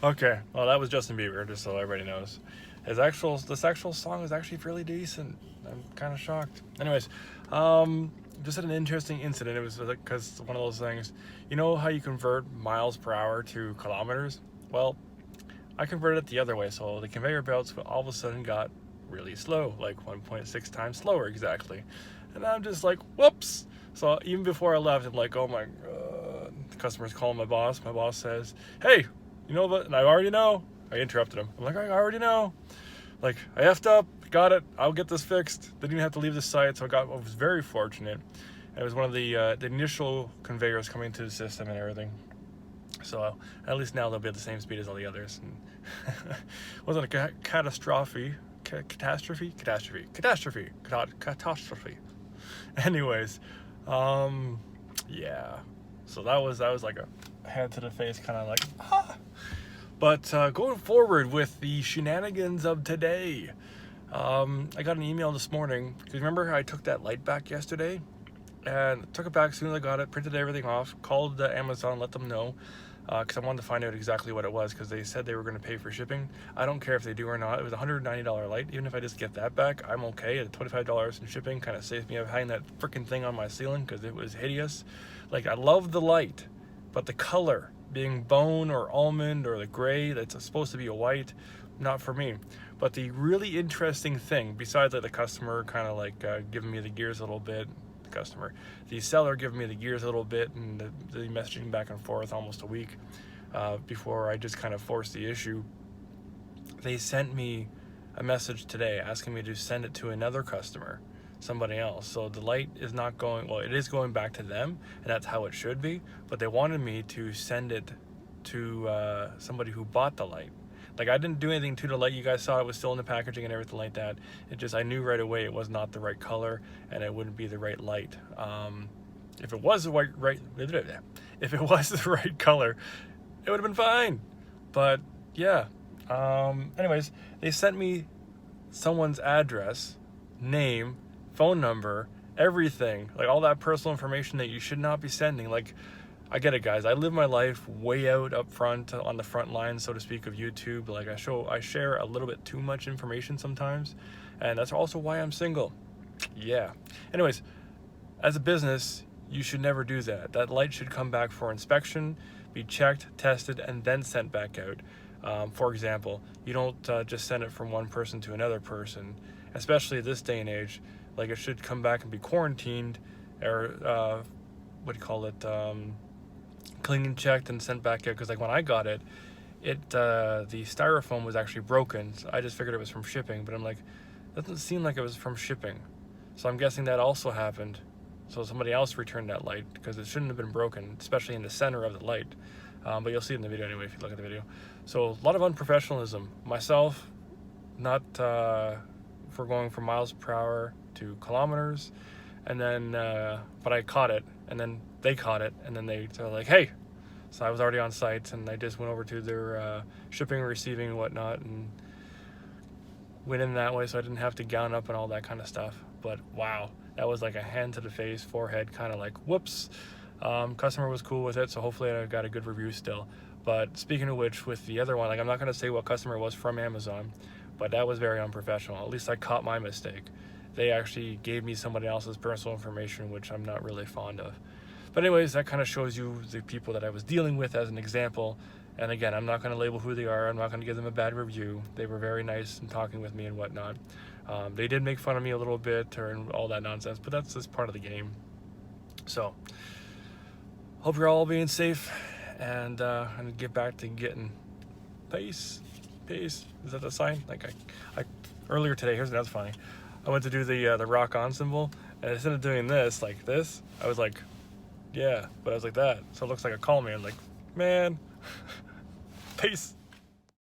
Okay, well that was Justin Bieber, just so everybody knows. This actual song is actually fairly decent. I'm kind of shocked. Anyways, just had an interesting incident. It was because one of those things, you know how you convert miles per hour to kilometers? Well, I converted it the other way, so the conveyor belts all of a sudden got really slow, like 1.6 times slower exactly. And I'm just like, whoops. So even before I left, I'm like, oh my god. The customer's calling my boss. My boss says, hey, you know what? And I already know. I interrupted him. I'm like, I already know. Like, I effed up. Got it. I'll get this fixed. Didn't even have to leave the site, so I was very fortunate. And it was one of the initial conveyors coming to the system and everything. So at least now they'll be at the same speed as all the others. And wasn't a catastrophe. Anyways, yeah. So that was like a head to the face kind of like, ah. But going forward with the shenanigans of today, I got an email this morning. Because remember I took that light back yesterday? And took it back as soon as I got it, printed everything off, called Amazon, let them know. Because I wanted to find out exactly what it was, because they said they were going to pay for shipping. I don't care if they do or not. It was a $190 light. Even if I just get that back, I'm okay. At $25 in shipping kind of saves me having that freaking thing on my ceiling, because it was hideous. Like, I love the light, but the color, being bone or almond or the gray that's supposed to be a white, not for me. But the really interesting thing, besides like the customer kind of like giving me the gears a little bit, the seller giving me the gears a little bit, and the messaging back and forth almost a week before I just kind of forced the issue. They sent me a message today asking me to send it to another customer, somebody else. So the light is not going, well, it is going back to them, and that's how it should be, but they wanted me to send it to somebody who bought the light. Like, I didn't do anything to the light. You guys saw it was still in the packaging and everything like that. It just, I knew right away it was not the right color and it wouldn't be the right light. If it was the if it was the right color, it would have been fine. But yeah. Anyways, they sent me someone's address, name, phone number, everything, like all that personal information that you should not be sending. Like, I get it, guys. I live my life way out up front, on the front line, so to speak, of YouTube. Like, I share a little bit too much information sometimes, and that's also why I'm single. Yeah. Anyways, as a business, you should never do that. That light should come back for inspection, be checked, tested, and then sent back out. For example, you don't just send it from one person to another person, especially this day and age. Like, it should come back and be quarantined, or what do you call it? Cleaned and checked and sent back out. Because like when I got it, the styrofoam was actually broken. So I just figured it was from shipping, but I'm like, it doesn't seem like it was from shipping. So I'm guessing that also happened. So somebody else returned that light, because it shouldn't have been broken, especially in the center of the light. But you'll see it in the video anyway if you look at the video. So a lot of unprofessionalism. Myself, not for going from miles per hour to kilometers, and then but I caught it, and then they caught it, and then they're like, hey. So I was already on site, and I just went over to their shipping, receiving, and whatnot, and went in that way, so I didn't have to gown up and all that kind of stuff. But wow, that was like a hand to the face, forehead, kind of like, whoops. Customer was cool with it, so hopefully I got a good review still. But speaking of which, with the other one, like, I'm not going to say what customer it was from Amazon, but that was very unprofessional. At least I caught my mistake. They actually gave me somebody else's personal information, which I'm not really fond of. But anyways, that kind of shows you the people that I was dealing with as an example. And again, I'm not going to label who they are. I'm not going to give them a bad review. They were very nice in talking with me and whatnot. They did make fun of me a little bit and all that nonsense, but that's just part of the game. So, hope you're all being safe, and I'm going to get back to getting peace. Is that the sign? Like, I earlier today, here's another funny. I went to do the rock on symbol, and instead of doing this, like this, I was like, yeah, but I was like that. So it looks like a call me. I'm like, man, peace.